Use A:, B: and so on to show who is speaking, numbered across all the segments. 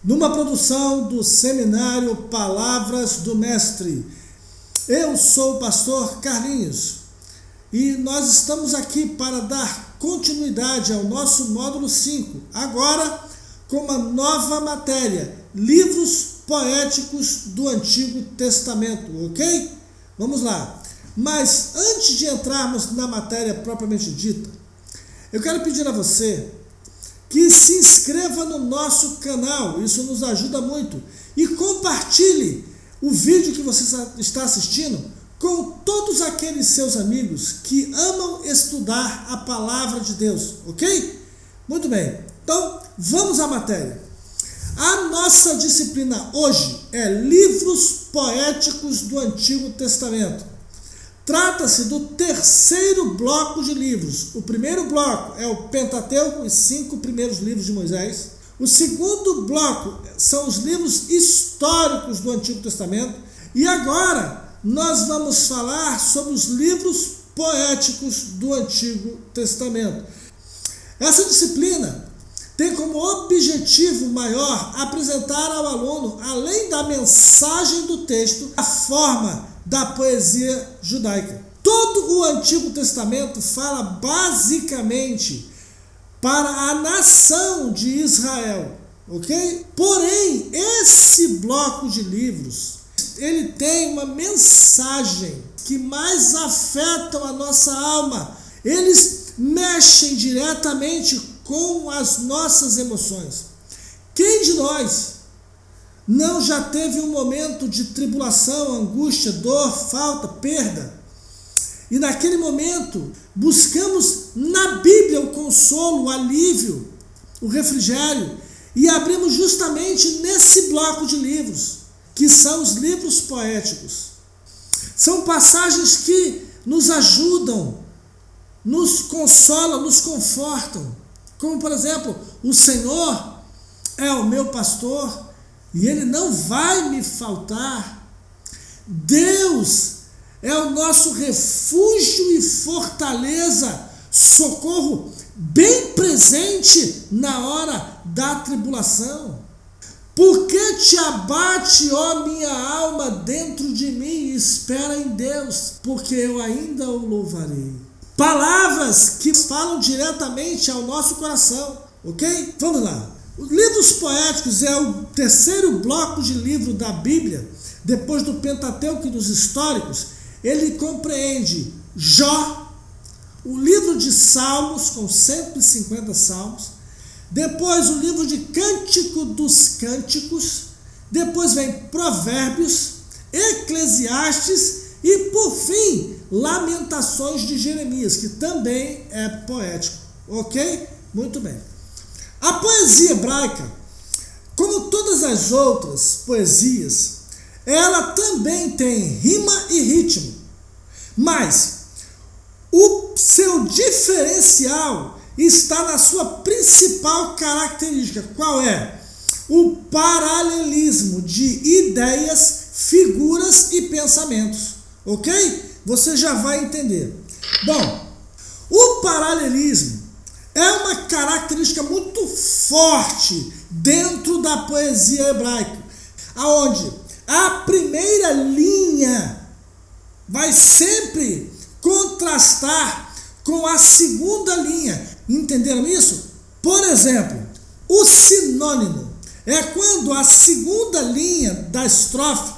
A: numa produção do Seminário Palavras do Mestre. Eu sou o pastor Carlinhos e nós estamos aqui para dar continuidade ao nosso módulo 5, agora com uma nova matéria, livros poéticos do Antigo Testamento, ok? Vamos lá. Mas antes de entrarmos na matéria propriamente dita, eu quero pedir a você que se inscreva no nosso canal, isso nos ajuda muito, e compartilhe o vídeo que você está assistindo com todos aqueles seus amigos que amam estudar a palavra de Deus, ok? Muito bem, então vamos à matéria. A nossa disciplina hoje é livros poéticos do Antigo Testamento. Trata-se do terceiro bloco de livros. O primeiro bloco é o Pentateuco, os 5 primeiros livros de Moisés. O segundo bloco são os livros históricos do Antigo Testamento. E agora nós vamos falar sobre os livros poéticos do Antigo Testamento. Essa disciplina tem como objetivo maior apresentar ao aluno, além da mensagem do texto, a forma da poesia judaica. Todo o Antigo Testamento fala basicamente para a nação de Israel, ok? Porém, esse bloco de livros, ele tem uma mensagem que mais afeta a nossa alma. Eles mexem diretamente com as nossas emoções. Quem de nós não já teve um momento de tribulação, angústia, dor, falta, perda? E naquele momento buscamos na Bíblia o consolo, o alívio, o refrigério, e abrimos justamente nesse bloco de livros, que são os livros poéticos. São passagens que nos ajudam, nos consolam, nos confortam. Como, por exemplo, o Senhor é o meu pastor e Ele não vai me faltar. Deus é o nosso refúgio e fortaleza, socorro bem presente na hora da tribulação. Por que te abate, ó minha alma, dentro de mim? Espera em Deus, porque eu ainda o louvarei. Palavras que falam diretamente ao nosso coração, ok? Vamos lá. Os livros poéticos é o terceiro bloco de livro da Bíblia, depois do Pentateuco e dos históricos. Ele compreende Jó, o livro de Salmos, com 150 salmos, depois o livro de Cântico dos Cânticos, depois vem Provérbios, Eclesiastes e, por fim, Lamentações de Jeremias, que também é poético, ok? Muito bem. A poesia hebraica, como todas as outras poesias, ela também tem rima e ritmo, mas o seu diferencial está na sua principal característica. Qual é? O paralelismo de ideias, figuras e pensamentos, ok? Você já vai entender. Bom, o paralelismo é uma característica muito forte dentro da poesia hebraica, aonde a primeira linha vai sempre contrastar com a segunda linha. Entenderam isso? Por exemplo, o sinônimo é quando a segunda linha da estrofe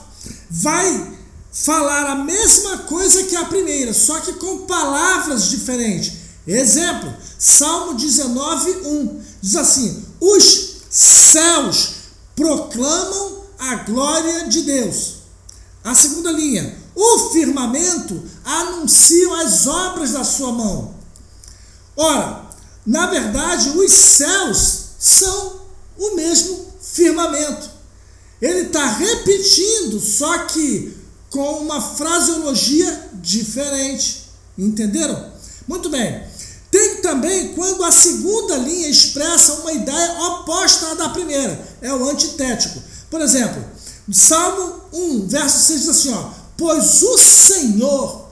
A: vai falar a mesma coisa que a primeira, só que com palavras diferentes. Exemplo, Salmo 19:1 diz assim: os céus proclamam a glória de Deus. A segunda linha, o firmamento anuncia as obras da sua mão. Ora, na verdade, os céus são o mesmo firmamento. Ele está repetindo, só que com uma fraseologia diferente. Entenderam? Muito bem. Tem também quando a segunda linha expressa uma ideia oposta à da primeira. É o antitético. Por exemplo, Salmo 1, verso 6 diz assim, ó: pois o Senhor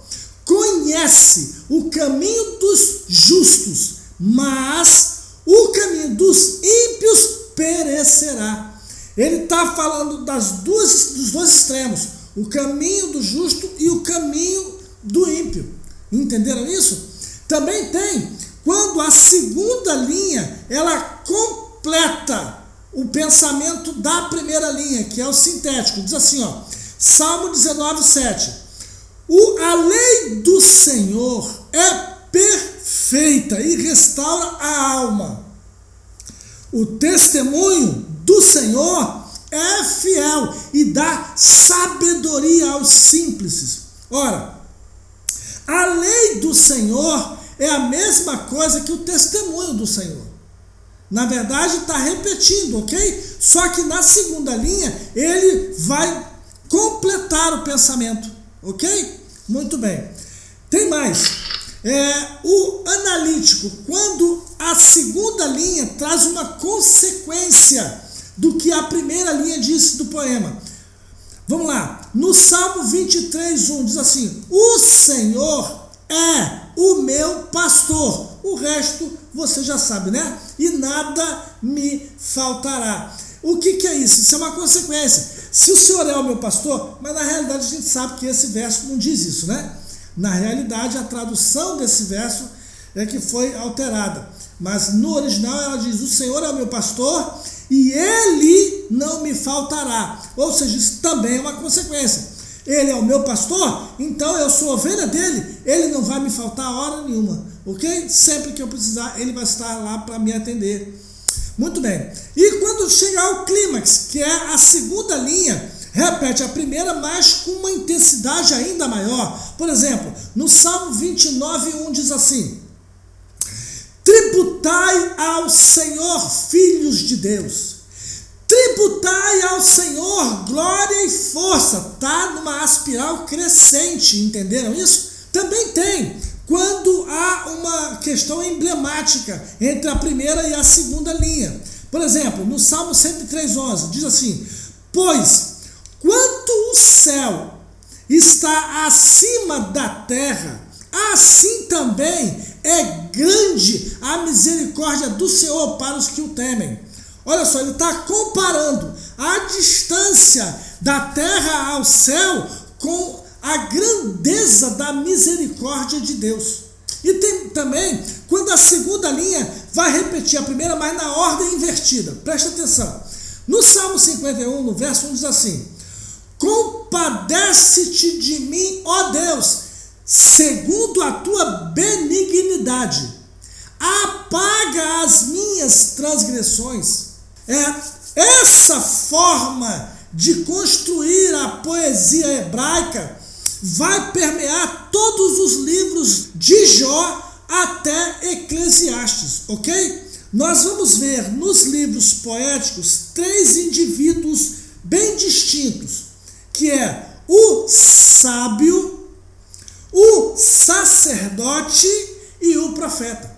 A: conhece o caminho dos justos, mas o caminho dos ímpios perecerá. Ele está falando dos dois extremos, o caminho do justo e o caminho do ímpio. Entenderam isso? Também tem quando a segunda linha ela completa o pensamento da primeira linha, que é o sintético. Diz assim, ó, Salmo 19:7. A lei do Senhor é perfeita e restaura a alma. O testemunho do Senhor é fiel e dá sabedoria aos simples. Ora, a lei do Senhor é a mesma coisa que o testemunho do Senhor. Na verdade, está repetindo, ok? Só que na segunda linha, ele vai completar o pensamento, ok? Muito bem. Tem mais. O analítico, quando a segunda linha traz uma consequência do que a primeira linha disse do poema. Vamos lá. No Salmo 23:1 diz assim: o Senhor é o meu pastor. O resto você já sabe, né? E nada me faltará. O que é isso? Isso é uma consequência. Se o Senhor é o meu pastor, mas na realidade a gente sabe que esse verso não diz isso, né? Na realidade, a tradução desse verso é que foi alterada. Mas no original ela diz: o Senhor é o meu pastor e ele não me faltará. Ou seja, isso também é uma consequência. Ele é o meu pastor, então eu sou ovelha dele, ele não vai me faltar hora nenhuma, ok? Sempre que eu precisar, ele vai estar lá para me atender. Muito bem. E quando chegar ao clímax, que é a segunda linha, repete a primeira, mas com uma intensidade ainda maior. Por exemplo, no Salmo 29:1 diz assim: tributai ao Senhor, filhos de Deus. Tributai ao Senhor glória e força. Está numa espiral crescente, entenderam isso? Também tem quando há uma questão emblemática entre a primeira e a segunda linha. Por exemplo, no Salmo 103:11 diz assim: pois quanto o céu está acima da terra, assim também é grande a misericórdia do Senhor para os que o temem. Olha só, ele está comparando a distância da terra ao céu com a grandeza da misericórdia de Deus. E tem também quando a segunda linha vai repetir a primeira, mas na ordem invertida. Presta atenção. No Salmo 51, no verso 1 diz assim: compadece-te de mim, ó Deus, segundo a tua benignidade. Apaga as minhas transgressões. Essa forma de construir a poesia hebraica vai permear todos os livros de Jó até Eclesiastes, ok? Nós vamos ver nos livros poéticos 3 indivíduos bem distintos, que é o sábio, o sacerdote e o profeta.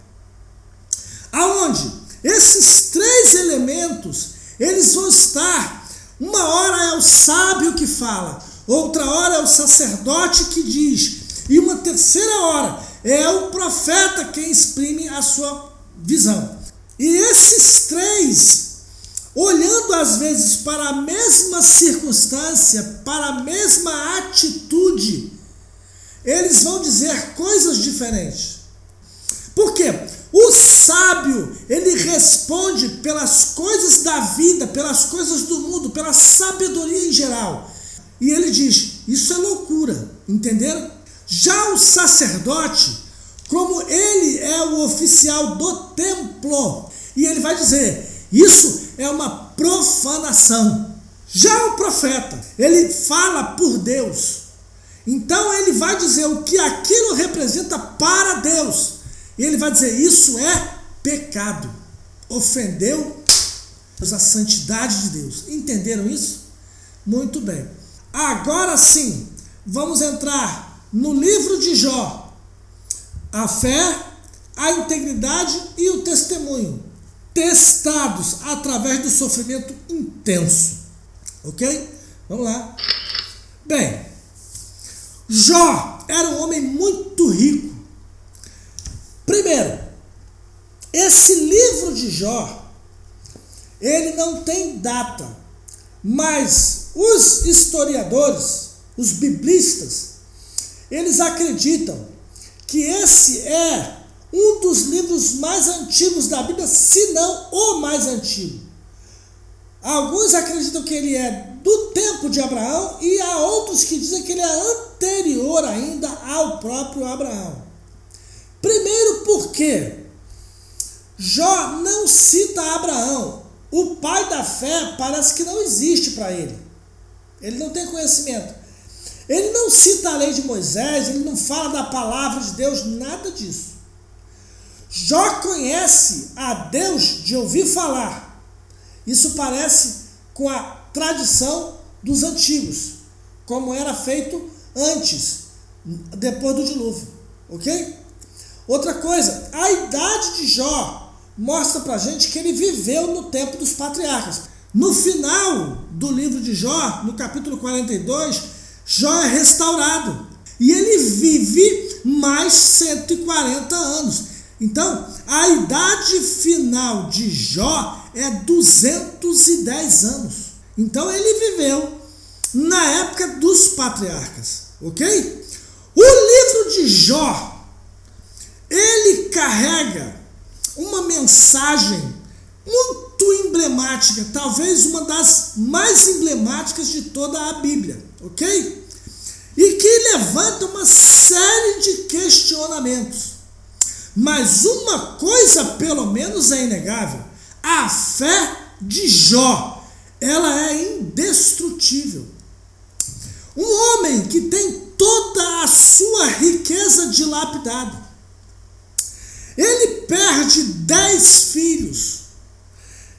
A: Aonde esses 3 elementos, eles vão estar, uma hora é o sábio que fala, outra hora é o sacerdote que diz, e uma terceira hora é o profeta quem exprime a sua visão. E esses 3, olhando às vezes para a mesma circunstância, para a mesma atitude, eles vão dizer coisas diferentes. Por quê? O sábio, ele responde pelas coisas da vida, pelas coisas do mundo, pela sabedoria em geral. E ele diz, isso é loucura, entenderam? Já o sacerdote, como ele é o oficial do templo, e ele vai dizer, isso é uma profanação. Já o profeta, ele fala por Deus. Então ele vai dizer o que aquilo representa para Deus. E ele vai dizer, isso é pecado. Ofendeu a santidade de Deus. Entenderam isso? Muito bem. Agora sim, vamos entrar no livro de Jó. A fé, a integridade e o testemunho. Testados através do sofrimento intenso. Ok? Vamos lá. Bem, Jó era um homem muito rico. Primeiro, esse livro de Jó, ele não tem data. Mas os historiadores, os biblistas, eles acreditam que esse é um dos livros mais antigos da Bíblia, se não o mais antigo. Alguns acreditam que ele é do tempo de Abraão e há outros que dizem que ele é anterior ainda ao próprio Abraão. Primeiro porque Jó não cita Abraão. O pai da fé parece que não existe para ele. Ele não tem conhecimento. Ele não cita a lei de Moisés, ele não fala da palavra de Deus, nada disso. Jó conhece a Deus de ouvir falar. Isso parece com a tradição dos antigos, como era feito antes, depois do dilúvio, ok? Outra coisa, a idade de Jó mostra pra gente que ele viveu no tempo dos patriarcas. No final do livro de Jó, no capítulo 42, Jó é restaurado e ele vive mais 140 anos. Então, a idade final de Jó é 210 anos. Então, ele viveu na época dos patriarcas, ok? O livro de Jó, ele carrega uma mensagem muito emblemática, talvez uma das mais emblemáticas de toda a Bíblia, ok? E que levanta uma série de questionamentos. Mas uma coisa pelo menos é inegável: a fé de Jó, ela é indestrutível. Um homem que tem toda a sua riqueza dilapidada, ele perde 10 filhos,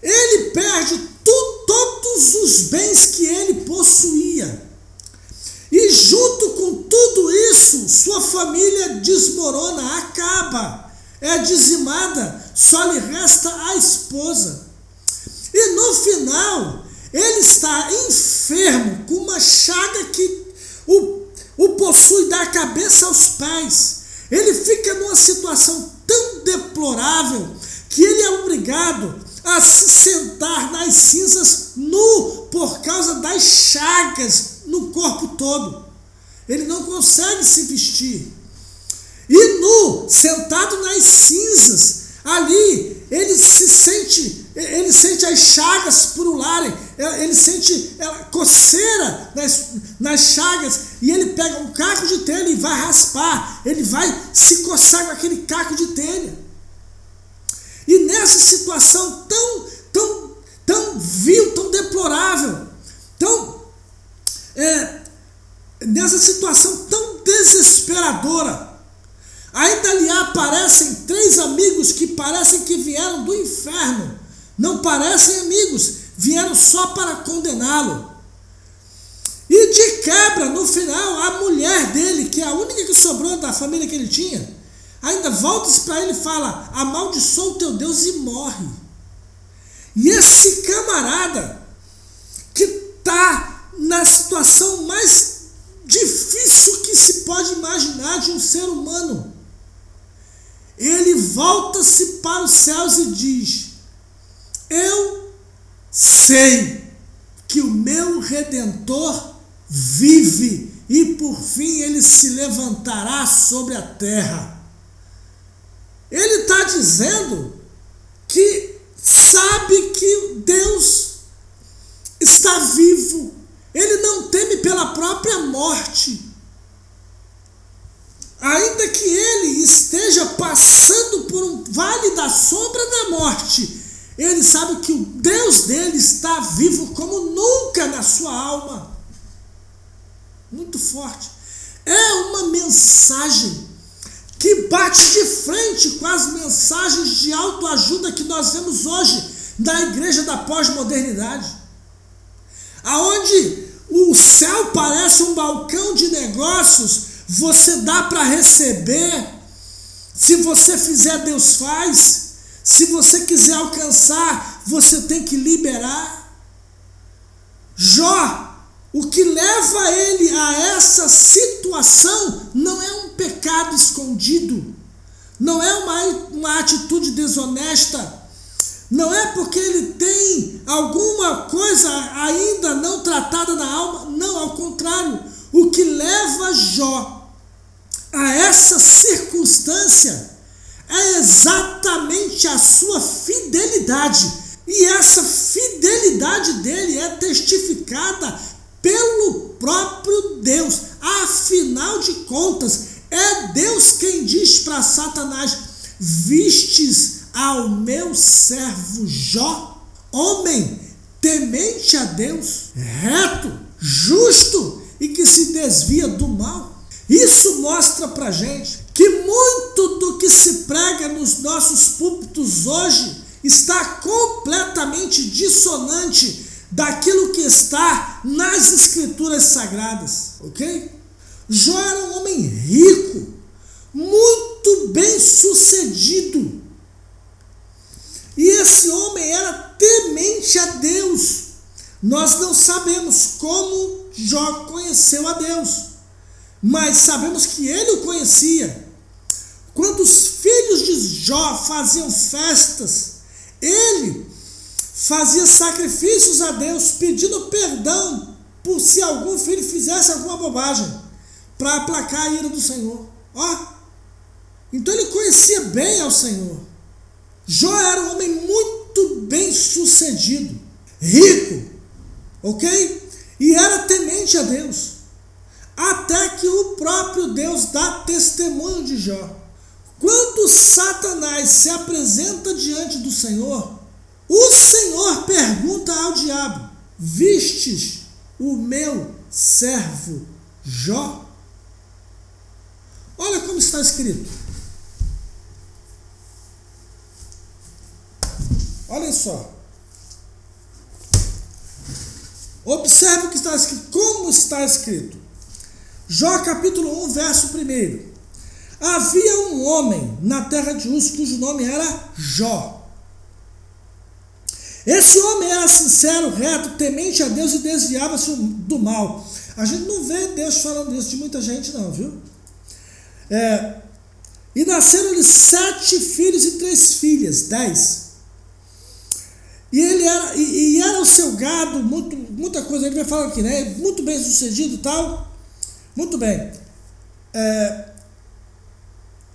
A: ele perde todos os bens que ele possuía, e junto com tudo isso, sua família desmorona, acaba, é dizimada, só lhe resta a esposa. E no final, ele está enfermo, com uma chaga que o possui da cabeça aos pés. Ele fica numa situação tão deplorável que ele é obrigado a se sentar nas cinzas nu por causa das chagas no corpo todo. Ele não consegue se vestir. E nu, sentado nas cinzas, ali, ele sente as chagas purularem, ele sente coceira nas chagas, e ele pega um caco de telha e vai raspar, ele vai se coçar com aquele caco de telha. E nessa situação tão vil, tão deplorável, nessa situação tão desesperadora, ainda lhe aparecem 3 amigos que parecem que vieram do inferno. Não parecem amigos, vieram só para condená-lo. E de quebra, no final, a mulher dele, que é a única que sobrou da família que ele tinha, ainda volta-se para ele e fala: amaldiçoa o teu Deus e morre. E esse camarada, que está na situação mais difícil que se pode imaginar de um ser humano, ele volta-se para os céus e diz: eu sei que o meu Redentor vive e por fim ele se levantará sobre a terra. Ele está dizendo que sabe que Deus está vivo. Ele não teme pela própria morte. Ainda que ele esteja passando por um vale da sombra da morte, ele sabe que o Deus dele está vivo como nunca na sua alma. Muito forte. É uma mensagem que bate de frente com as mensagens de autoajuda que nós vemos hoje na igreja da pós-modernidade, aonde o céu parece um balcão de negócios. Você dá para receber, se você fizer, Deus faz, se você quiser alcançar, você tem que liberar. Jó, o que leva ele a essa situação não é um pecado escondido, não é uma atitude desonesta, Não é porque ele tem alguma coisa ainda não tratada na alma, não, ao contrário. O que leva Jó a essa circunstância é exatamente a sua fidelidade. E essa fidelidade dele é testificada pelo próprio Deus. Afinal de contas, é Deus quem diz para Satanás: vistes ao meu servo Jó, homem temente a Deus, reto, justo e que se desvia do mal. Isso mostra para gente que muito do que se prega nos nossos púlpitos hoje está completamente dissonante daquilo que está nas escrituras sagradas, ok? Jó era um homem rico, muito bem sucedido, e esse homem era temente a Deus. Nós não sabemos como Jó conheceu a Deus, mas sabemos que ele o conhecia. Quando os filhos de Jó faziam festas, ele fazia sacrifícios a Deus, pedindo perdão por se algum filho fizesse alguma bobagem, para aplacar a ira do Senhor. Então ele conhecia bem ao Senhor. Jó era um homem muito bem sucedido, rico, ok? E era temente a Deus, até que o próprio Deus dá testemunho de Jó. Quando Satanás se apresenta diante do Senhor, o Senhor pergunta ao diabo: vistes o meu servo Jó? Olha como está escrito. Olhem só. Observe o que está escrito. Como está escrito? Jó capítulo 1, verso 1. Havia um homem na terra de Uz, cujo nome era Jó. Esse homem era sincero, reto, temente a Deus e desviava-se do mal. A gente não vê Deus falando isso de muita gente não, viu? E nasceram-lhe 7 filhos e 3 filhas, 10. E era o seu gado, muita coisa, ele vai falar aqui, né? Muito bem sucedido e tal. Muito bem.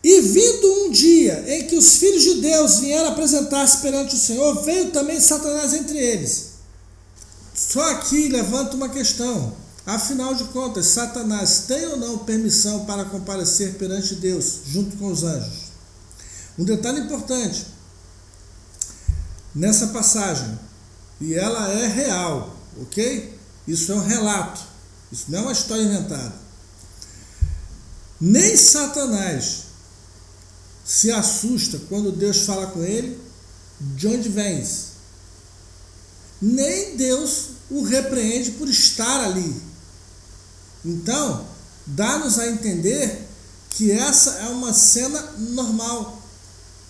A: E vindo um dia em que os filhos de Deus vieram apresentar-se perante o Senhor, veio também Satanás entre eles. Só aqui levanta uma questão. Afinal de contas, Satanás tem ou não permissão para comparecer perante Deus, junto com os anjos? Um detalhe importante nessa passagem, e ela é real, ok? Isso é um relato, isso não é uma história inventada. Nem Satanás se assusta quando Deus fala com ele: de onde vens? Nem Deus o repreende por estar ali. Então, dá-nos a entender que essa é uma cena normal,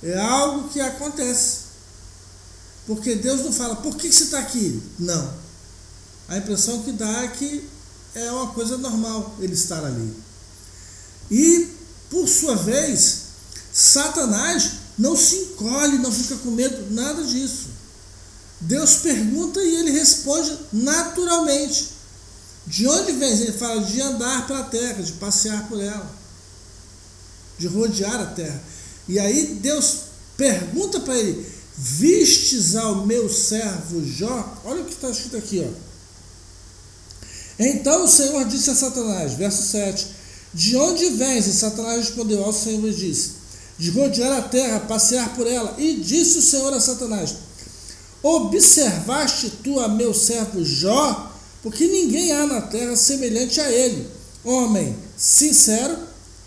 A: é algo que acontece. Porque Deus não fala: por que você está aqui? Não. A impressão que dá é que é uma coisa normal ele estar ali. E, por sua vez, Satanás não se encolhe, não fica com medo, nada disso. Deus pergunta e ele responde naturalmente. De onde vens? Ele fala de andar pela terra, de passear por ela, de rodear a terra. E aí Deus pergunta para ele: vistes ao meu servo Jó? Olha o que está escrito aqui, ó. Então o Senhor disse a Satanás, verso 7, de onde vens? E Satanás respondeu ao Senhor e disse: de rodear a terra, passear por ela. E disse o Senhor a Satanás: observaste tu a meu servo Jó? Porque ninguém há na terra semelhante a ele, homem sincero,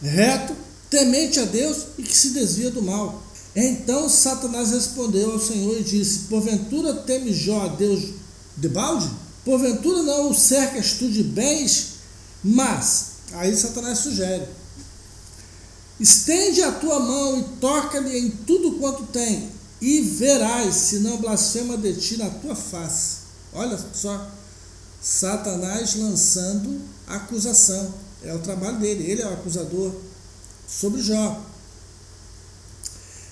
A: reto, temente a Deus e que se desvia do mal. Então Satanás respondeu ao Senhor e disse: porventura teme Jó a Deus debalde? Porventura não o cercas tu de bens? Mas, aí Satanás sugere: estende a tua mão e toca-lhe em tudo quanto tem, e verás se não blasfema de ti na tua face. Olha só, Satanás lançando acusação. É o trabalho dele, ele é o acusador sobre Jó.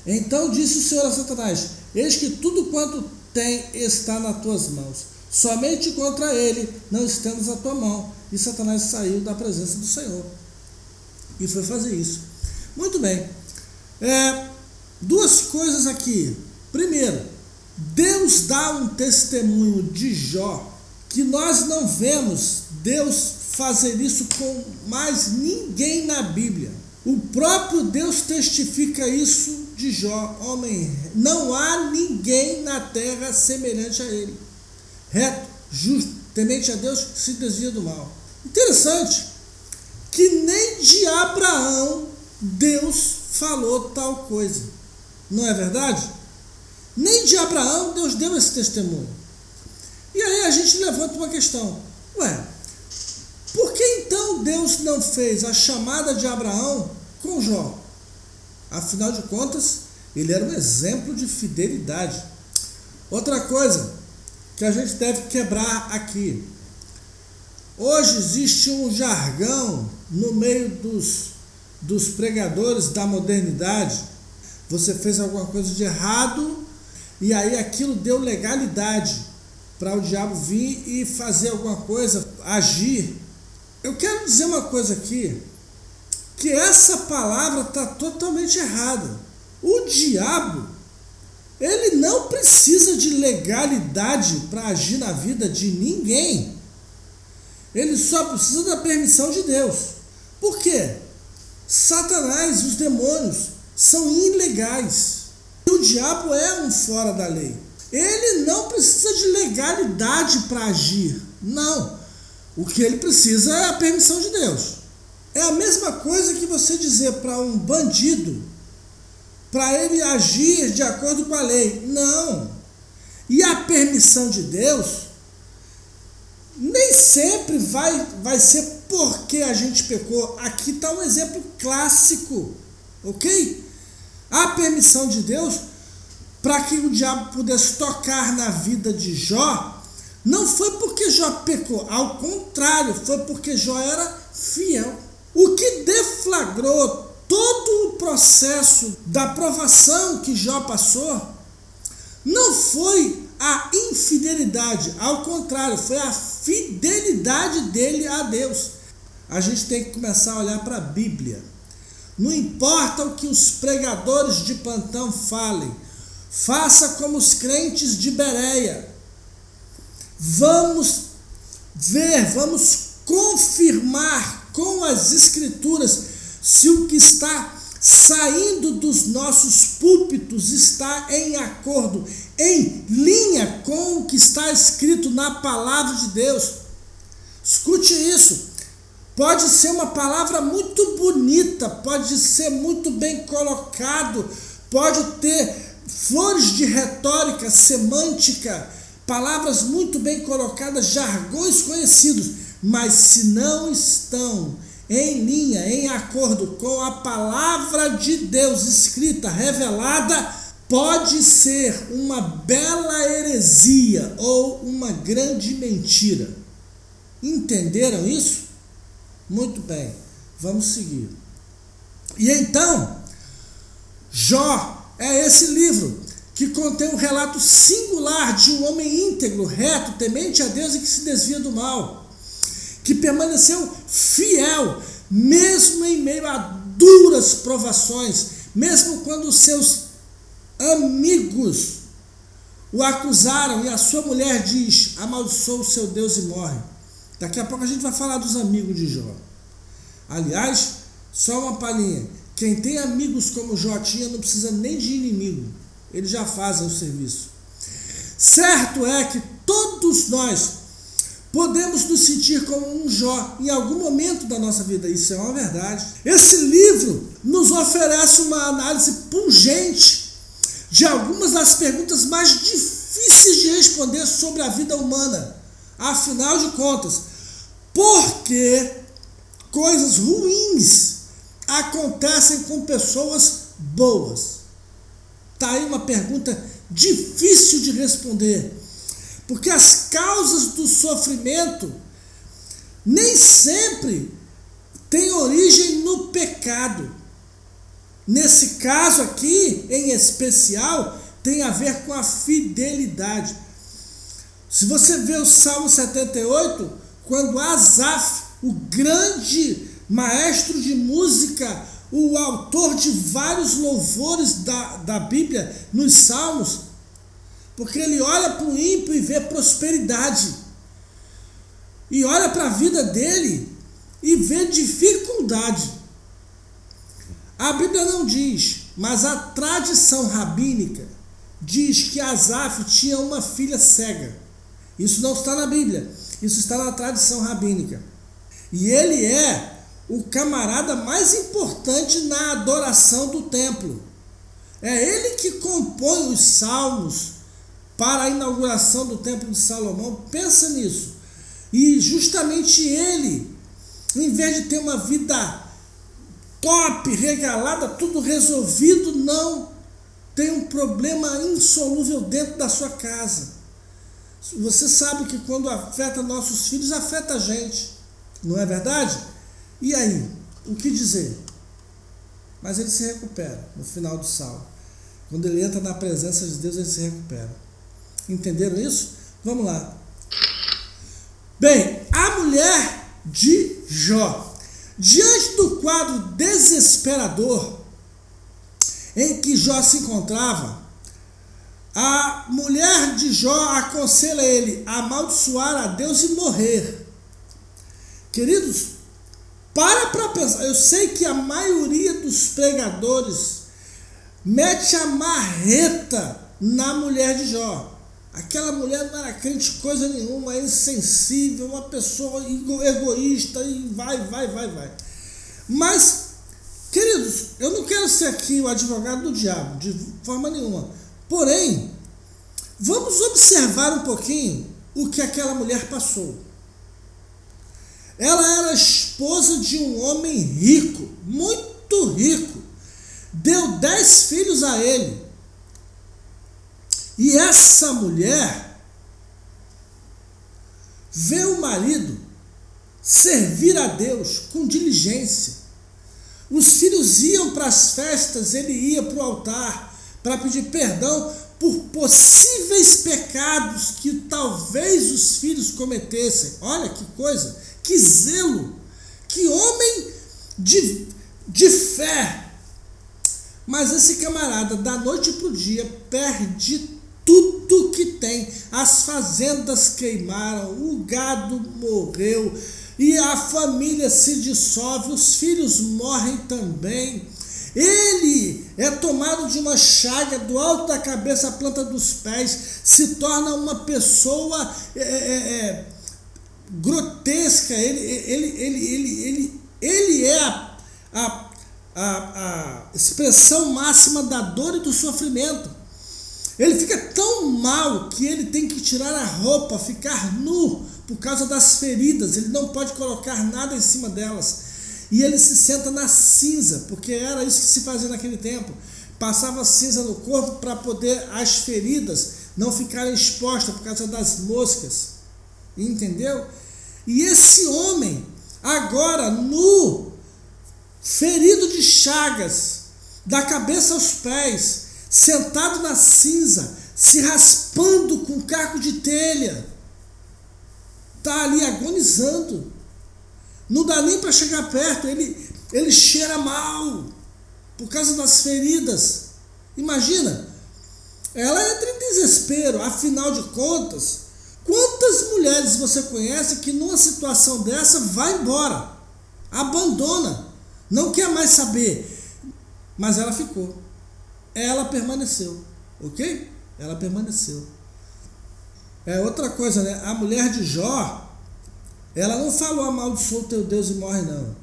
A: Então disse o Senhor a Satanás: eis que tudo quanto tem está nas tuas mãos. Somente contra ele não estamos a tua mão. E Satanás saiu da presença do Senhor e foi fazer isso. Muito bem. Duas coisas aqui. Primeiro, Deus dá um testemunho de Jó que nós não vemos Deus fazer isso com mais ninguém na Bíblia. O próprio Deus testifica isso de Jó. Homem, não há ninguém na terra semelhante a ele. Reto, justo, temente a Deus, que se desvia do mal. Interessante que nem de Abraão Deus falou tal coisa. Não é verdade? Nem de Abraão Deus deu esse testemunho. E aí a gente levanta uma questão. Por que então Deus não fez a chamada de Abraão com Jó? Afinal de contas, ele era um exemplo de fidelidade. Outra coisa que a gente deve quebrar aqui. Hoje existe um jargão no meio dos pregadores da modernidade. Você fez alguma coisa de errado e aí aquilo deu legalidade para o diabo vir e fazer alguma coisa, agir. Eu quero dizer uma coisa aqui, que essa palavra está totalmente errada. O diabo, ele não precisa de legalidade para agir na vida de ninguém. Ele só precisa da permissão de Deus. Por quê? Satanás e os demônios são ilegais. E o diabo é um fora da lei. Ele não precisa de legalidade para agir. Não. O que ele precisa é a permissão de Deus. É a mesma coisa que você dizer para um bandido, para ele agir de acordo com a lei. Não. E a permissão de Deus nem sempre vai ser porque a gente pecou. Aqui está um exemplo clássico, ok? A permissão de Deus para que o diabo pudesse tocar na vida de Jó, não foi porque Jó pecou, ao contrário, foi porque Jó era fiel. O que deflagrou todo o processo da provação que Jó passou não foi a infidelidade, ao contrário, foi a fidelidade dele a Deus. A gente tem que começar a olhar para a Bíblia. Não importa o que os pregadores de plantão falem, faça como os crentes de Bereia. Vamos ver, vamos confirmar com as Escrituras se o que está saindo dos nossos púlpitos está em acordo, em linha com o que está escrito na palavra de Deus. Escute isso. Pode ser uma palavra muito bonita, pode ser muito bem colocado, pode ter flores de retórica, semântica, palavras muito bem colocadas, jargões conhecidos, mas se não estão em linha, em acordo com a palavra de Deus escrita, revelada, pode ser uma bela heresia ou uma grande mentira. Entenderam isso? Muito bem, vamos seguir. E então, Jó é esse livro que contém um relato singular de um homem íntegro, reto, temente a Deus e que se desvia do mal, que permaneceu fiel, mesmo em meio a duras provações, mesmo quando seus amigos o acusaram e a sua mulher diz: amaldiçoa o seu Deus e morre. Daqui a pouco a gente vai falar dos amigos de Jó. Aliás, só uma palhinha, quem tem amigos como Jó tinha não precisa nem de inimigo, eles já fazem o serviço. Certo é que todos nós podemos nos sentir como um Jó em algum momento da nossa vida, isso é uma verdade. Esse livro nos oferece uma análise pungente de algumas das perguntas mais difíceis de responder sobre a vida humana. Afinal de contas, por que coisas ruins acontecem com pessoas boas? Está aí uma pergunta difícil de responder, porque as causas do sofrimento nem sempre têm origem no pecado. Nesse caso aqui, em especial, tem a ver com a fidelidade. Se você vê o Salmo 78, quando Asaf, o grande maestro de música, o autor de vários louvores da Bíblia, nos Salmos, porque ele olha para o ímpio e vê prosperidade, e olha para a vida dele e vê dificuldade. A Bíblia não diz, mas a tradição rabínica diz que Asaf tinha uma filha cega. Isso não está na Bíblia, isso está na tradição rabínica. E ele é o camarada mais importante na adoração do templo. É ele que compõe os salmos para a inauguração do templo de Salomão. Pensa nisso. E justamente ele, em vez de ter uma vida top, regalada, tudo resolvido, não, tem um problema insolúvel dentro da sua casa. Você sabe que quando afeta nossos filhos, afeta a gente, não é verdade? E aí, o que dizer? Mas ele se recupera no final do salmo. Quando ele entra na presença de Deus, ele se recupera. Entenderam isso? Vamos lá. Bem, a mulher de Jó. Diante do quadro desesperador em que Jó se encontrava, a mulher de Jó aconselha ele a amaldiçoar a Deus e morrer. Queridos, para pensar. Eu sei que a maioria dos pregadores mete a marreta na mulher de Jó. Aquela mulher não era crente coisa nenhuma, é insensível, uma pessoa egoísta e vai. Mas, queridos, eu não quero ser aqui o advogado do diabo, de forma nenhuma. Porém, vamos observar um pouquinho o que aquela mulher passou. Ela era esposa de um homem rico, muito rico. Deu 10 filhos a ele. E essa mulher vê o marido servir a Deus com diligência. Os filhos iam para as festas, ele ia para o altar para pedir perdão por possíveis pecados que talvez os filhos cometessem. Olha que coisa, que zelo, que homem de fé. Mas esse camarada, da noite para o dia, perde tudo que tem. As fazendas queimaram, o gado morreu e a família se dissolve, os filhos morrem também. Ele é tomado de uma chaga do alto da cabeça à planta dos pés, se torna uma pessoa grotesca. Ele é a expressão máxima da dor e do sofrimento. Ele fica tão mal que ele tem que tirar a roupa, ficar nu por causa das feridas. Ele não pode colocar nada em cima delas. E ele se senta na cinza, porque era isso que se fazia naquele tempo. Passava cinza no corpo para poder as feridas não ficarem expostas por causa das moscas. Entendeu? E esse homem, agora nu, ferido de chagas, da cabeça aos pés, sentado na cinza, se raspando com caco de telha, está ali agonizando. Não dá nem para chegar perto, ele cheira mal por causa das feridas. Imagina, ela entra em desespero. Afinal de contas, quantas mulheres você conhece que numa situação dessa vai embora, abandona, não quer mais saber? Mas ela ficou, ela permaneceu, ok? Ela permaneceu. É outra coisa, né? A mulher de Jó, ela não falou amaldiçoa o teu Deus e morre, não.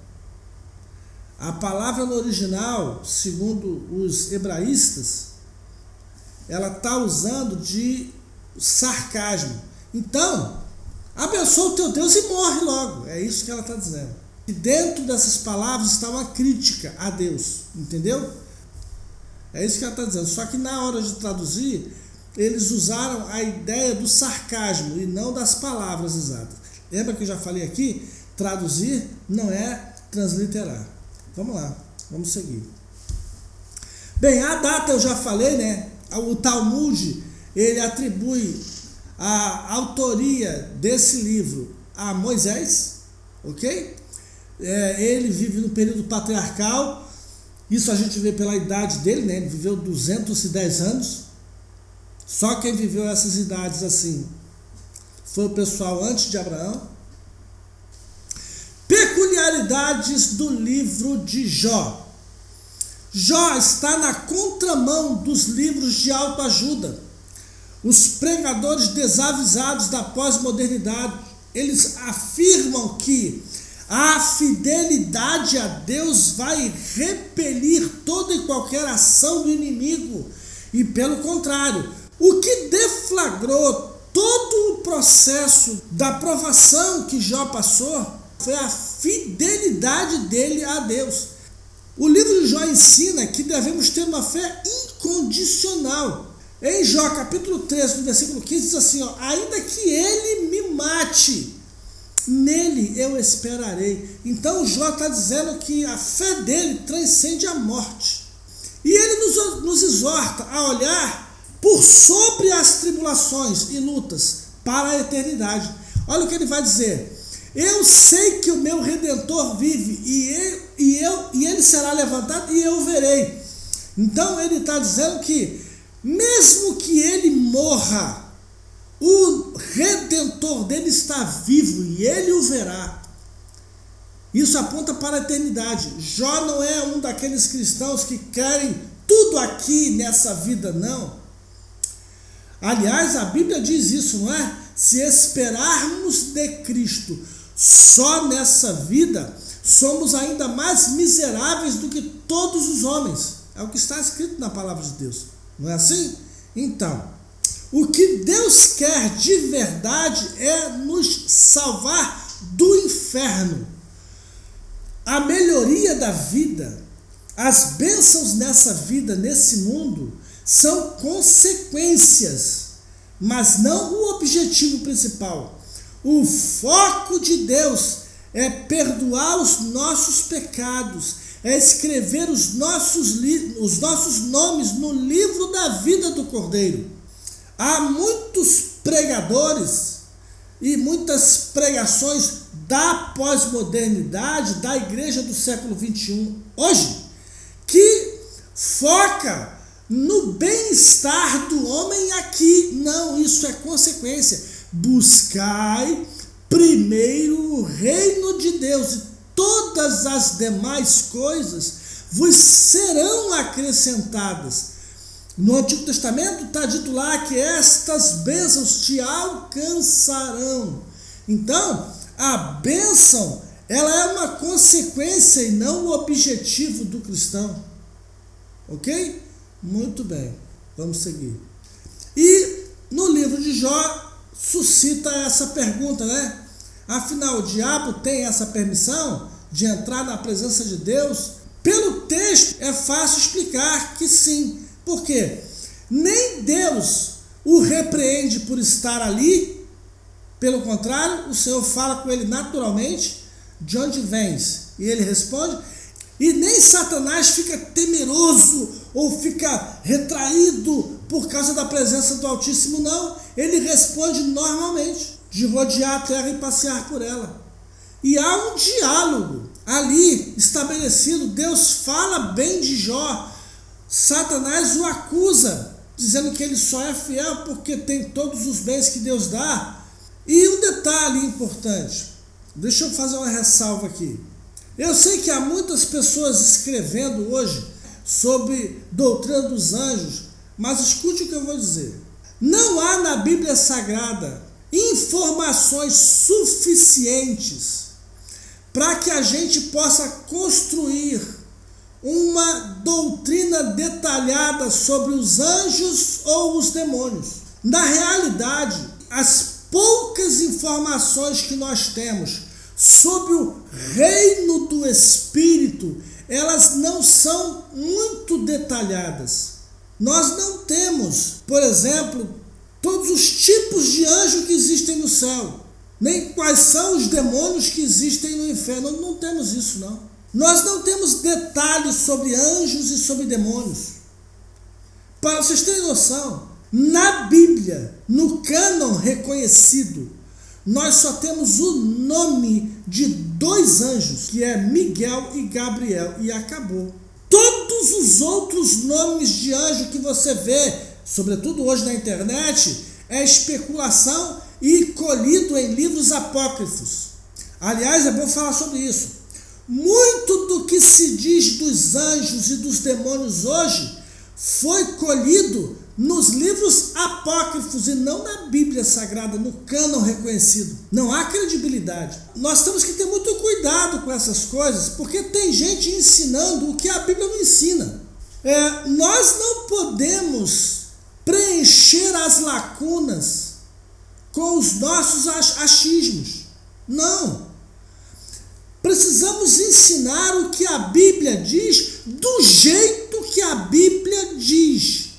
A: A palavra no original, segundo os hebraístas, ela está usando de sarcasmo. Então, abençoa o teu Deus e morre logo. É isso que ela está dizendo. E dentro dessas palavras está uma crítica a Deus, entendeu? É isso que ela está dizendo. Só que na hora de traduzir, eles usaram a ideia do sarcasmo e não das palavras exatas. Lembra que eu já falei aqui? Traduzir não é transliterar. Vamos lá, vamos seguir. Bem, a data eu já falei, né? o Talmud, ele atribui a autoria desse livro a Moisés, ok? Ele vive no período patriarcal, isso a gente vê pela idade dele, né? Ele viveu 210 anos, só quem viveu essas idades assim foi o pessoal antes de Abraão. Peculiaridades do livro de Jó. Jó está na contramão dos livros de autoajuda. Os pregadores desavisados da pós-modernidade, eles afirmam que a fidelidade a Deus vai repelir toda e qualquer ação do inimigo. E pelo contrário, o que deflagrou todo o processo da provação que Jó passou foi a fidelidade dele a Deus. O livro de Jó ensina que devemos ter uma fé incondicional. Em Jó, capítulo 13, no versículo 15, diz assim, ainda que ele me mate, nele eu esperarei. Então Jó está dizendo que a fé dele transcende a morte. E ele nos exorta a olhar por sobre as tribulações e lutas para a eternidade. Olha o que ele vai dizer. Eu sei que o meu Redentor vive e ele será levantado e eu verei. Então ele está dizendo que mesmo que ele morra, o Redentor dele está vivo e ele o verá. Isso aponta para a eternidade. Jó não é um daqueles cristãos que querem tudo aqui nessa vida, não. Aliás, a Bíblia diz isso, não é? Se esperarmos de Cristo só nessa vida, somos ainda mais miseráveis do que todos os homens. É o que está escrito na palavra de Deus. Não é assim? Então, o que Deus quer de verdade é nos salvar do inferno. A melhoria da vida, as bênçãos nessa vida, nesse mundo, são consequências, mas não o objetivo principal. O foco de Deus é perdoar os nossos pecados, é escrever os nossos nomes no livro da vida do Cordeiro. Há muitos pregadores e muitas pregações da pós-modernidade, da igreja do século XXI, hoje, que foca no bem-estar do homem aqui. Não, isso é consequência. Buscai primeiro o reino de Deus e todas as demais coisas vos serão acrescentadas. No Antigo Testamento está dito lá que estas bênçãos te alcançarão. Então, a bênção, ela é uma consequência e não o objetivo do cristão. Ok? Muito bem, vamos seguir. E no livro de Jó suscita essa pergunta, né? Afinal, o diabo tem essa permissão de entrar na presença de Deus? Pelo texto é fácil explicar que sim. Por quê? Nem Deus o repreende por estar ali. Pelo contrário, o Senhor fala com ele naturalmente, de onde vens? E ele responde. E nem Satanás fica temeroso ou fica retraído por causa da presença do Altíssimo, não. Ele responde normalmente, de rodear a terra e passear por ela. E há um diálogo ali estabelecido. Deus fala bem de Jó. Satanás o acusa, dizendo que ele só é fiel porque tem todos os bens que Deus dá. E um detalhe importante, deixa eu fazer uma ressalva aqui. Eu sei que há muitas pessoas escrevendo hoje sobre doutrina dos anjos, mas escute o que eu vou dizer. Não há na Bíblia Sagrada informações suficientes para que a gente possa construir uma doutrina detalhada sobre os anjos ou os demônios. Na realidade, as poucas informações que nós temos sobre o reino do Espírito, elas não são muito detalhadas. Nós não temos, por exemplo, todos os tipos de anjos que existem no céu, nem quais são os demônios que existem no inferno. Não temos isso, não. Nós não temos detalhes sobre anjos e sobre demônios. Para vocês terem noção, na Bíblia, no cânon reconhecido, nós só temos o nome de 2 anjos, que é Miguel e Gabriel, e acabou. Todos os outros nomes de anjo que você vê, sobretudo hoje na internet, é especulação e colhido em livros apócrifos. Aliás, é bom falar sobre isso. Muito do que se diz dos anjos e dos demônios hoje foi colhido nos livros apócrifos e não na Bíblia Sagrada, no cânon reconhecido. Não há credibilidade. Nós temos que ter muito cuidado com essas coisas, porque tem gente ensinando o que a Bíblia não ensina. Nós não podemos preencher as lacunas com os nossos achismos. Não. Precisamos ensinar o que a Bíblia diz do jeito que a Bíblia diz.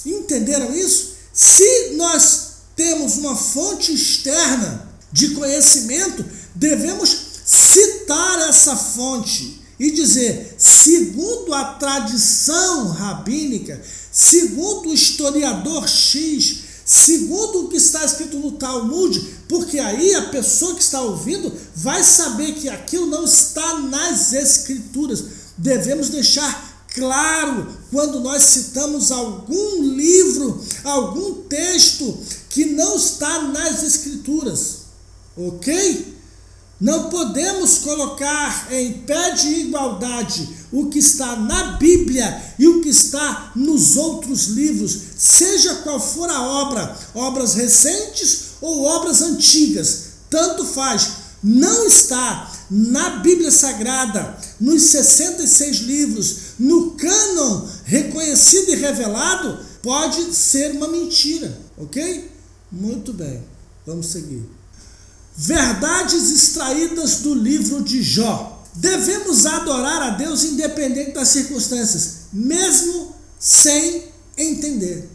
A: Entenderam isso? Se nós temos uma fonte externa de conhecimento, devemos citar essa fonte e dizer, segundo a tradição rabínica, segundo o historiador X, segundo o que está escrito no Talmud, porque aí a pessoa que está ouvindo vai saber que aquilo não está nas Escrituras. Devemos deixar claro quando nós citamos algum livro, algum texto que não está nas Escrituras, ok? Não podemos colocar em pé de igualdade o que está na Bíblia e o que está nos outros livros, seja qual for a obra, obras recentes ou obras antigas, tanto faz. Não está na Bíblia Sagrada, nos 66 livros, no cânon reconhecido e revelado, pode ser uma mentira, ok? Muito bem, vamos seguir. Verdades extraídas do livro de Jó. Devemos adorar a Deus independente das circunstâncias, mesmo sem entender.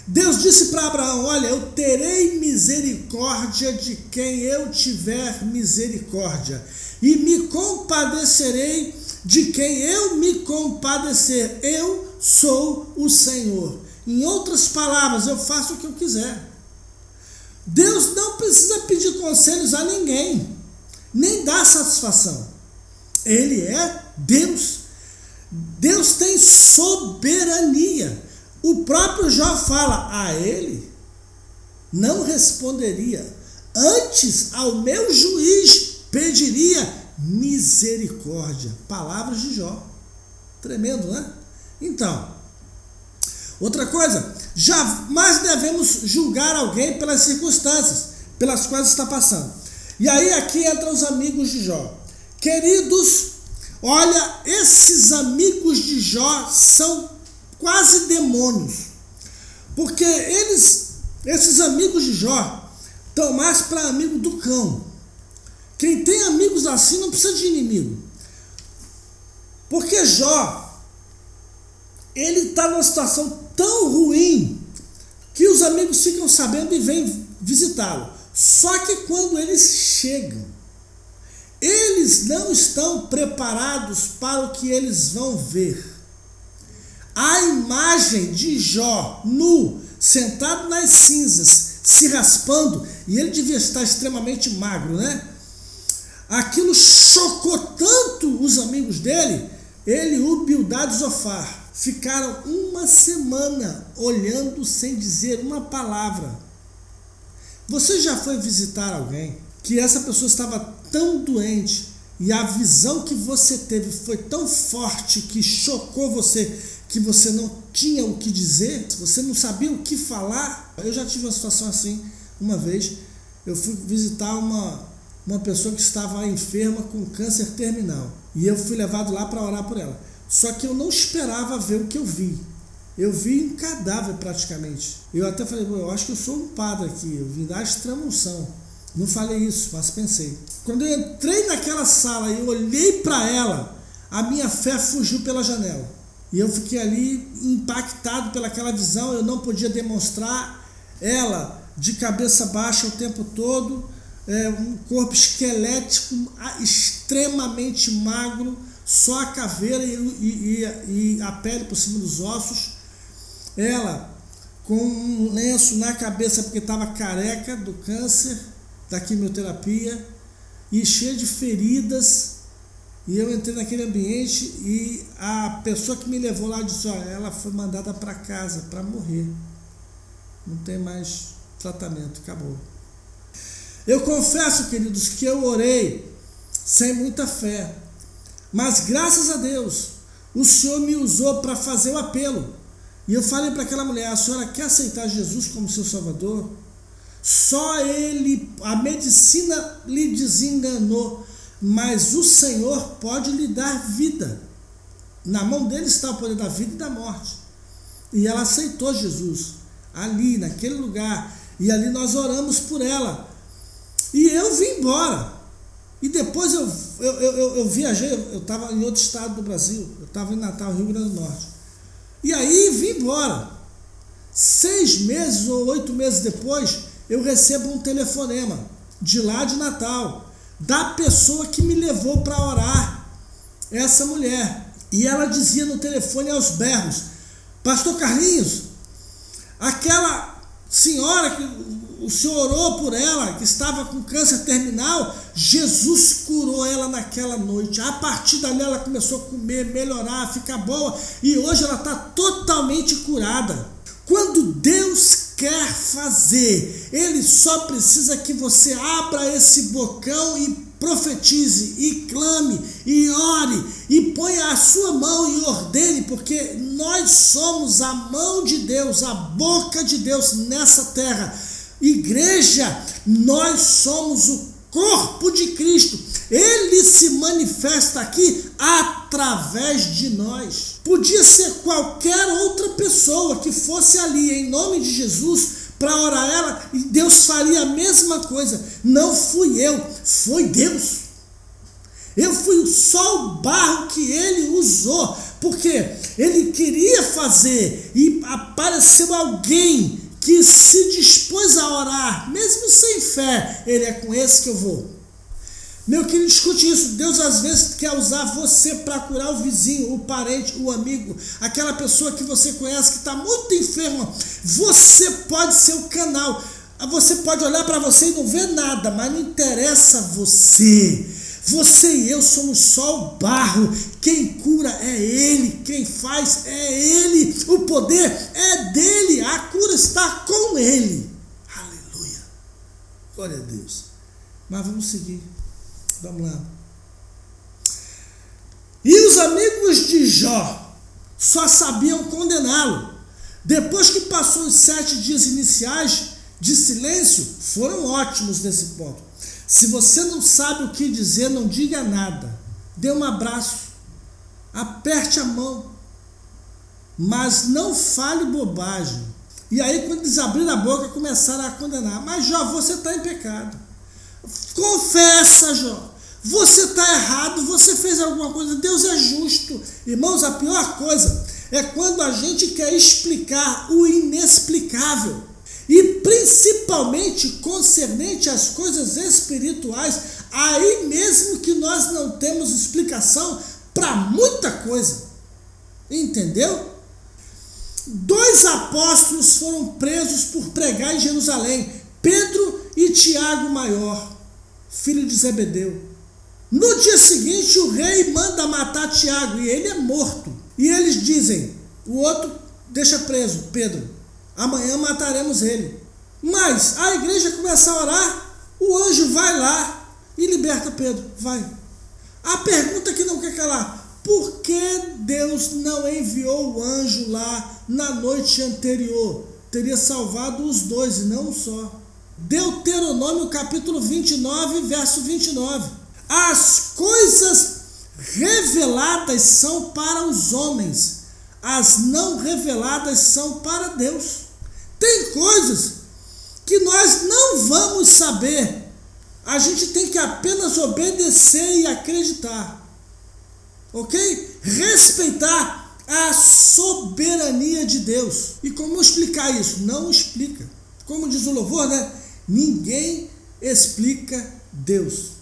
A: Deus disse para Abraão, olha, eu terei misericórdia de quem eu tiver misericórdia, e me compadecerei de quem eu me compadecer. Eu sou o Senhor. Em outras palavras, eu faço o que eu quiser. Deus não precisa pedir conselhos a ninguém, nem dar satisfação. Ele é Deus. Deus tem soberania. O próprio Jó fala, a ele não responderia, antes ao meu juiz pediria misericórdia. Palavras de Jó. Tremendo, né? Então, outra coisa, jamais devemos julgar alguém pelas circunstâncias pelas quais está passando. E aí aqui entram os amigos de Jó. Queridos, olha, esses amigos de Jó são quase demônios, porque esses amigos de Jó estão mais para amigo do cão. Quem tem amigos assim não precisa de inimigo, porque Jó, ele está numa situação tão ruim que os amigos ficam sabendo e vêm visitá-lo. Só que quando eles chegam, eles não estão preparados para o que eles vão ver. A imagem de Jó nu, sentado nas cinzas, se raspando, e ele devia estar extremamente magro, né? Aquilo chocou tanto os amigos dele, ele e o Bildad Zofar ficaram uma semana olhando sem dizer uma palavra. Você já foi visitar alguém que essa pessoa estava tão doente e a visão que você teve foi tão forte que chocou você, que você não tinha o que dizer, você não sabia o que falar? Eu já tive uma situação assim uma vez. Eu fui visitar uma pessoa que estava enferma com câncer terminal e eu fui levado lá para orar por ela. Só que eu não esperava ver o que eu vi. Eu vi um cadáver praticamente. Eu até falei, eu acho que eu sou um padre aqui, eu vim dar extrema-unção. Não falei isso, mas pensei. Quando eu entrei naquela sala e eu olhei para ela, a minha fé fugiu pela janela. E eu fiquei ali impactado pelaquela visão, eu não podia demonstrar ela de cabeça baixa o tempo todo, um corpo esquelético, extremamente magro, só a caveira e a pele por cima dos ossos. ela com um lenço na cabeça porque estava careca do câncer, da quimioterapia, e cheia de feridas. E eu entrei naquele ambiente e a pessoa que me levou lá disse, olha, ela foi mandada para casa para morrer. Não tem mais tratamento, acabou. Eu confesso, queridos, que eu orei sem muita fé. Mas graças a Deus, o Senhor me usou para fazer o apelo. E eu falei para aquela mulher, a senhora quer aceitar Jesus como seu Salvador? Só Ele, a medicina lhe desenganou. Mas o Senhor pode lhe dar vida. Na mão dele está o poder da vida e da morte. E ela aceitou Jesus, ali, naquele lugar. E ali nós oramos por ela. E eu vim embora. E depois eu viajei, eu estava em outro estado do Brasil. Eu estava em Natal, Rio Grande do Norte. E aí vim embora. 6 meses ou 8 meses depois, eu recebo um telefonema de lá de Natal, da pessoa que me levou para orar, essa mulher. E ela dizia no telefone aos berros, pastor Carlinhos, aquela senhora que o senhor orou por ela, que estava com câncer terminal, Jesus curou ela naquela noite. A partir dali ela começou a comer, melhorar, ficar boa, e hoje ela está totalmente curada. Quando Deus quer fazer, Ele só precisa que você abra esse bocão e profetize, e clame, e ore, e ponha a sua mão e ordene, porque nós somos a mão de Deus, a boca de Deus nessa terra. Igreja, nós somos o corpo de Cristo. Ele se manifesta aqui através de nós. Podia ser qualquer outra pessoa que fosse ali em nome de Jesus para orar ela, e Deus faria a mesma coisa. Não fui eu, foi Deus. Eu fui só o barro que ele usou, porque ele queria fazer, e apareceu alguém que se dispôs a orar, mesmo sem fé. Ele é com esse que eu vou. Meu querido, escute isso. Deus às vezes quer usar você para curar o vizinho, o parente, o amigo, aquela pessoa que você conhece que está muito enferma. Você pode ser o canal. Você pode olhar para você e não ver nada, mas não interessa você. Você e eu somos só o barro. Quem cura é Ele, quem faz é Ele, o poder é dele, a cura está com Ele. Aleluia. Glória a Deus. Mas vamos seguir. Vamos lá. E os amigos de Jó só sabiam condená-lo. Depois que passou os 7 dias iniciais de silêncio, foram ótimos nesse ponto. Se você não sabe o que dizer, não diga nada. Dê um abraço, aperte a mão, mas não fale bobagem. E aí, quando eles abriram a boca, começaram a condenar. Mas Jó, você está em pecado. Confessa, Jó. Você está errado, você fez alguma coisa, Deus é justo. Irmãos, a pior coisa é quando a gente quer explicar o inexplicável. E principalmente concernente às coisas espirituais, aí mesmo que nós não temos explicação para muita coisa. Entendeu? 2 apóstolos foram presos por pregar em Jerusalém, Pedro e Tiago Maior, filho de Zebedeu. No dia seguinte, o rei manda matar Tiago e ele é morto. E eles dizem, o outro deixa preso, Pedro, amanhã mataremos ele. Mas a igreja começa a orar, o anjo vai lá e liberta Pedro, vai. A pergunta que não quer calar, por que Deus não enviou o anjo lá na noite anterior? Teria salvado os 2 e não um só. Deuteronômio capítulo 29, verso 29. As coisas reveladas são para os homens, as não reveladas são para Deus. Tem coisas que nós não vamos saber, a gente tem que apenas obedecer e acreditar, ok? Respeitar a soberania de Deus. E como explicar isso? Não explica. Como diz o louvor, né? Ninguém explica Deus.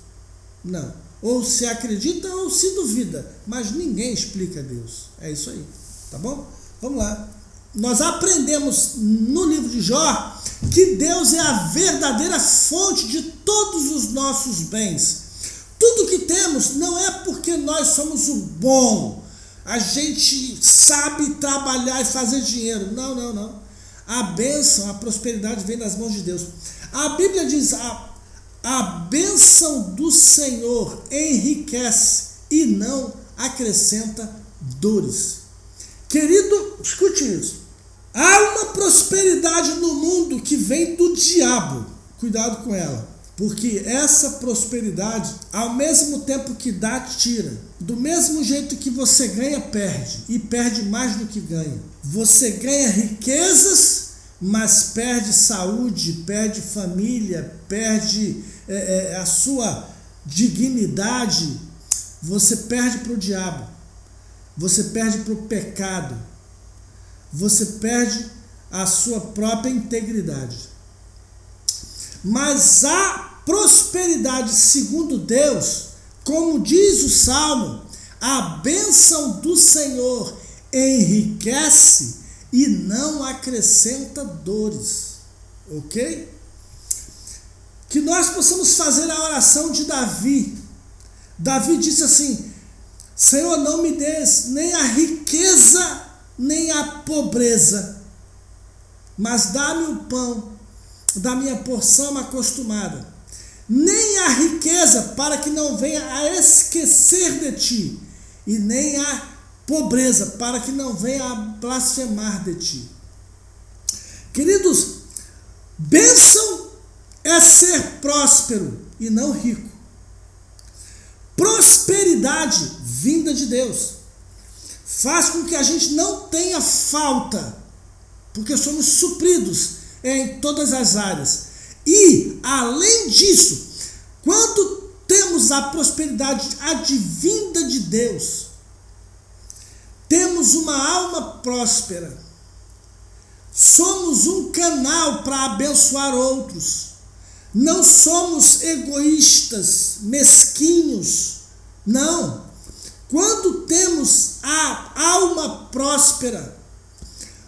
A: Não. Ou se acredita ou se duvida, mas ninguém explica Deus. É isso aí, tá bom? Vamos lá. nós aprendemos no livro de Jó que Deus é a verdadeira fonte de todos os nossos bens. Tudo que temos não é porque nós somos o bom, a gente sabe trabalhar e fazer dinheiro. Não. A bênção, a prosperidade vem das mãos de Deus. A Bíblia diz, a bênção do Senhor enriquece e não acrescenta dores. Querido, escute isso. Há uma prosperidade no mundo que vem do diabo. Cuidado com ela. Porque essa prosperidade, ao mesmo tempo que dá, tira. Do mesmo jeito que você ganha, perde. E perde mais do que ganha. Você ganha riquezas, mas perde saúde, perde família, perde a sua dignidade. Você perde para o diabo. Você perde para o pecado. Você perde a sua própria integridade. Mas a prosperidade segundo Deus, como diz o Salmo, a bênção do Senhor enriquece e não acrescenta dores. Ok? Que nós possamos fazer a oração de Davi. Davi disse assim: Senhor, não me des nem a riqueza, nem a pobreza, mas dá-me o pão da minha porção acostumada, nem a riqueza, para que não venha a esquecer de ti, e nem a pobreza, para que não venha a blasfemar de ti. Queridos, bênção é ser próspero e não rico. Prosperidade vinda de Deus faz com que a gente não tenha falta, porque somos supridos em todas as áreas. E, além disso, quando temos a prosperidade advinda de Deus, temos uma alma próspera, somos um canal para abençoar outros, não somos egoístas, mesquinhos, não. Quando temos a alma próspera,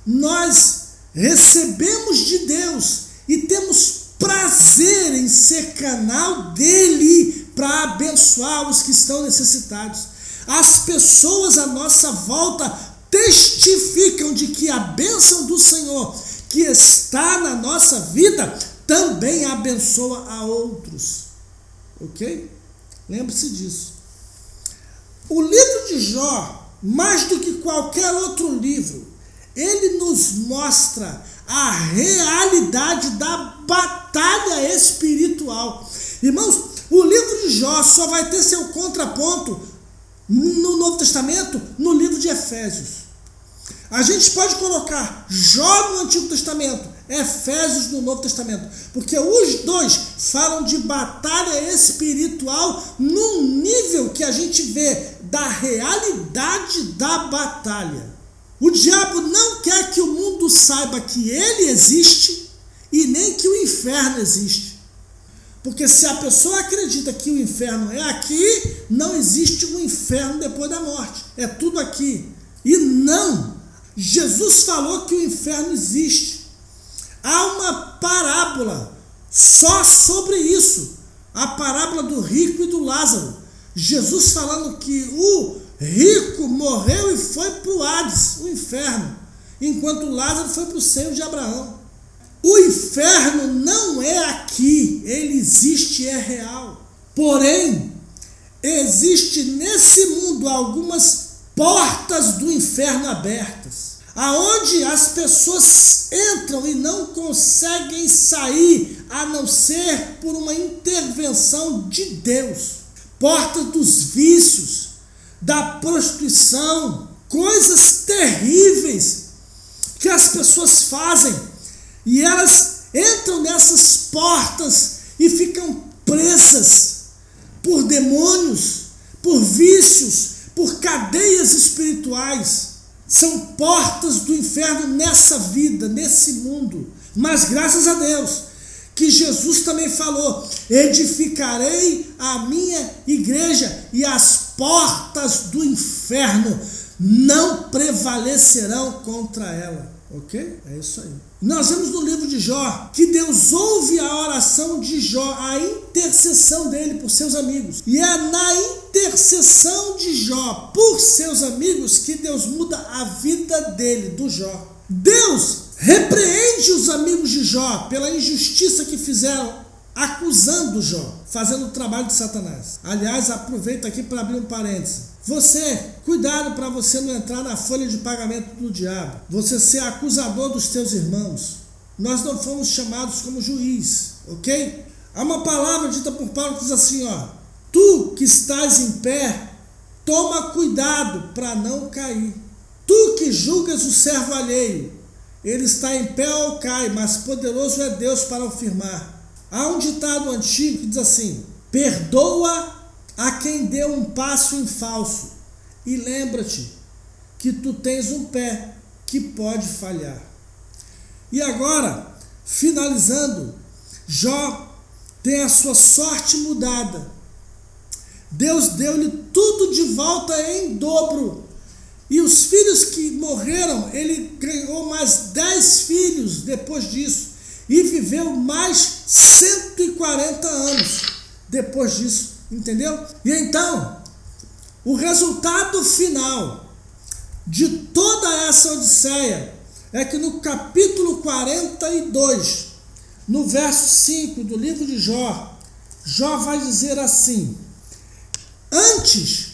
A: nós recebemos de Deus e temos prazer em ser canal dele para abençoar os que estão necessitados. As pessoas à nossa volta testificam de que a bênção do Senhor que está na nossa vida também abençoa a outros. Ok? Lembre-se disso. O livro de Jó, mais do que qualquer outro livro, ele nos mostra a realidade da batalha espiritual. Irmãos, o livro de Jó só vai ter seu contraponto no Novo Testamento, no livro de Efésios. A gente pode colocar Jó no Antigo Testamento, Efésios no Novo Testamento, porque os dois falam de batalha espiritual num nível que a gente vê da realidade da batalha. O diabo não quer que o mundo saiba que ele existe e nem que o inferno existe. Porque se a pessoa acredita que o inferno é aqui, não existe um inferno depois da morte. É tudo aqui. E não! Jesus falou que o inferno existe. Há uma parábola só sobre isso. A parábola do rico e do Lázaro. Jesus falando que o rico morreu e foi para o Hades, o inferno, enquanto Lázaro foi para o seio de Abraão. O inferno não é aqui, ele existe e é real. Porém, existe nesse mundo algumas portas do inferno abertas, aonde as pessoas entram e não conseguem sair, a não ser por uma intervenção de Deus. Portas dos vícios, da prostituição, coisas terríveis que as pessoas fazem, e elas entram nessas portas e ficam presas por demônios, por vícios, por cadeias espirituais. São portas do inferno nessa vida, nesse mundo. Mas graças a Deus que Jesus também falou: edificarei a minha igreja e as portas do inferno não prevalecerão contra ela. Ok? É isso aí. Nós vemos no livro de Jó que Deus ouve a oração de Jó, a intercessão dele por seus amigos. E é na intercessão de Jó por seus amigos que Deus muda a vida dele, do Jó. Deus repreende os amigos de Jó pela injustiça que fizeram, acusando Jó, fazendo o trabalho de Satanás. Aliás, aproveito aqui para abrir um parênteses. Cuidado para você não entrar na folha de pagamento do diabo. Você ser acusador dos teus irmãos. Nós não fomos chamados como juiz, ok? Há uma palavra dita por Paulo que diz assim, ó: tu que estás em pé, toma cuidado para não cair. Tu que julgas o servo alheio, ele está em pé ou cai, mas poderoso é Deus para o firmar. Há um ditado antigo que diz assim: perdoa a quem deu um passo em falso, e lembra-te que tu tens um pé que pode falhar. E agora, finalizando, Jó tem a sua sorte mudada. Deus deu-lhe tudo de volta em dobro. E os filhos que morreram, ele ganhou mais 10 filhos depois disso. E viveu mais 140 anos depois disso. Entendeu? E então, o resultado final de toda essa odisseia é que no capítulo 42, no verso 5 do livro de Jó, Jó vai dizer assim: antes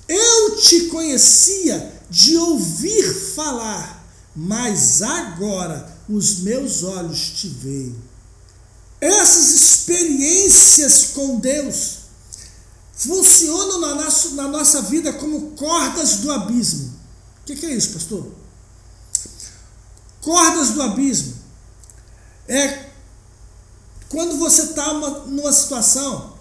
A: eu te conhecia de ouvir falar, mas agora os meus olhos te veem. Essas experiências com Deus funcionam na nossa vida como cordas do abismo. O que é isso, pastor? Cordas do abismo é quando você está numa situação,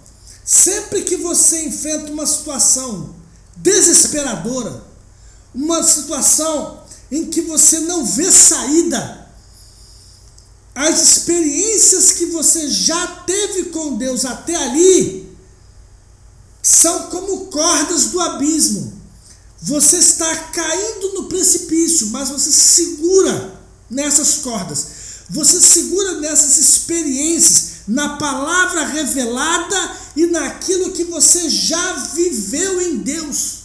A: sempre que você enfrenta uma situação desesperadora, uma situação em que você não vê saída, as experiências que você já teve com Deus até ali são como cordas do abismo. Você está caindo no precipício, mas você segura nessas cordas. Você segura nessas experiências, na palavra revelada e naquilo que você já viveu em Deus.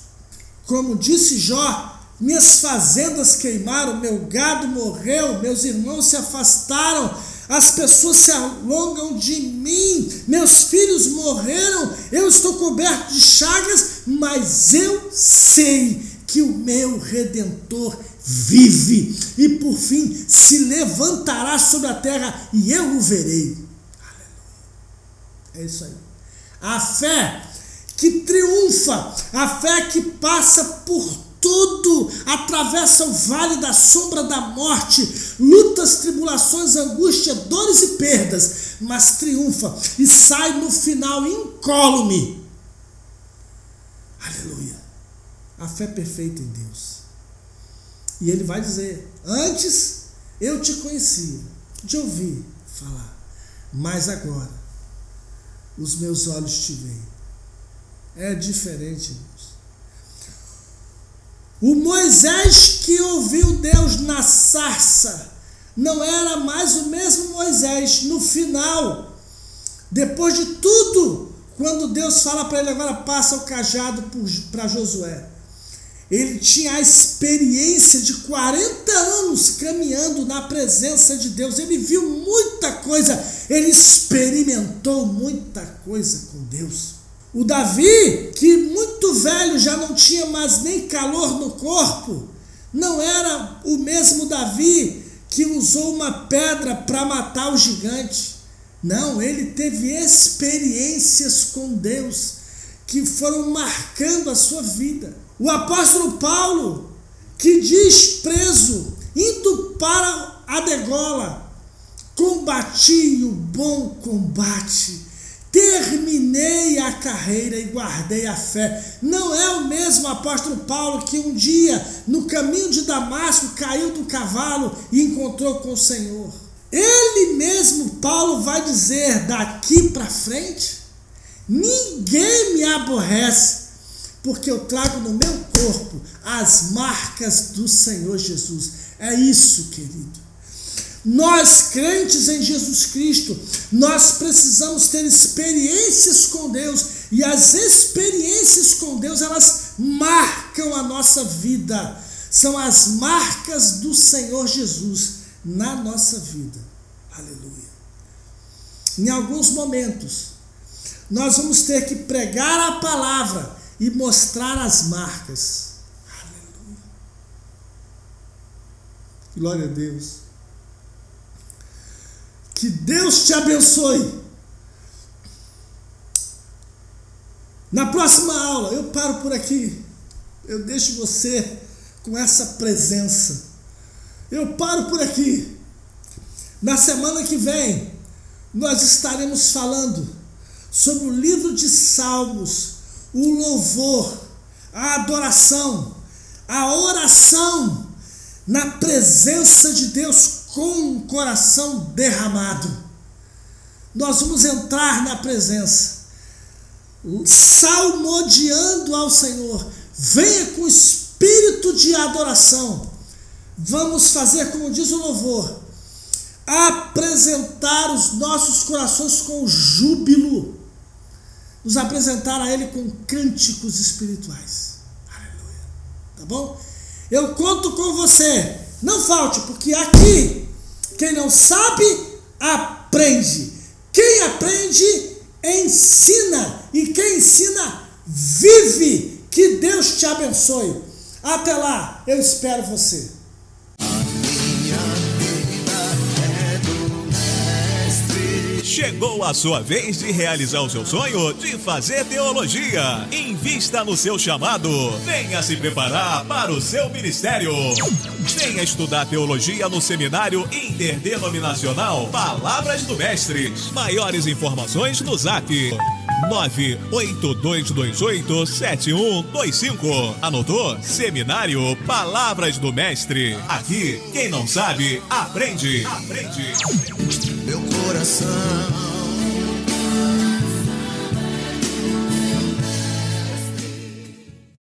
A: Como disse Jó: minhas fazendas queimaram, meu gado morreu, meus irmãos se afastaram, as pessoas se alongam de mim, meus filhos morreram, eu estou coberto de chagas, mas eu sei que o meu Redentor vive e por fim se levantará sobre a terra e eu o verei. Aleluia. É isso aí. A fé que triunfa, a fé que passa por tudo, atravessa o vale da sombra da morte, lutas, tribulações, angústia, dores e perdas, mas triunfa e sai no final incólume. Aleluia. A fé perfeita em Deus. E ele vai dizer: antes eu te conhecia de ouvir falar, mas agora os meus olhos te veem. É diferente, irmãos. O Moisés que ouviu Deus na sarça não era mais o mesmo Moisés no final. Depois de tudo, quando Deus fala para ele: agora passa o cajado para Josué. Ele tinha a experiência de 40 anos caminhando na presença de Deus. Ele viu muita coisa, ele experimentou muita coisa com Deus. O Davi, que muito velho, já não tinha mais nem calor no corpo, não era o mesmo Davi que usou uma pedra para matar o gigante. Não, ele teve experiências com Deus que foram marcando a sua vida. O apóstolo Paulo, que diz preso, indo para a degola: combati o bom combate, terminei a carreira e guardei a fé. Não é o mesmo apóstolo Paulo que um dia, no caminho de Damasco, caiu do cavalo e encontrou com o Senhor. Ele mesmo, Paulo, vai dizer daqui para frente: ninguém me aborrece, porque eu trago no meu corpo as marcas do Senhor Jesus. É isso, querido. Nós, crentes em Jesus Cristo, nós precisamos ter experiências com Deus, e as experiências com Deus, elas marcam a nossa vida. São as marcas do Senhor Jesus na nossa vida. Aleluia. Em alguns momentos, nós vamos ter que pregar a palavra e mostrar as marcas. Aleluia. Glória a Deus. Que Deus te abençoe. Na próxima aula, eu paro por aqui. Eu deixo você com essa presença. Eu paro por aqui. Na semana que vem, nós estaremos falando sobre o livro de Salmos, o louvor, a adoração, a oração na presença de Deus com o coração derramado. Nós vamos entrar na presença, salmodiando ao Senhor. Venha com espírito de adoração. Vamos fazer, como diz o louvor, apresentar os nossos corações com júbilo, nos apresentar a Ele com cânticos espirituais. Aleluia. Tá bom? Eu conto com você. Não falte, porque aqui, quem não sabe, aprende. Quem aprende, ensina. E quem ensina, vive. Que Deus te abençoe. Até lá, eu espero você.
B: Chegou a sua vez de realizar o seu sonho de fazer teologia. Invista no seu chamado. Venha se preparar para o seu ministério. Venha estudar teologia no Seminário Interdenominacional Palavras do Mestre. Maiores informações no Zap 982287125. Anotou? Seminário Palavras do Mestre. Aqui, quem não sabe, aprende.
C: Meu coração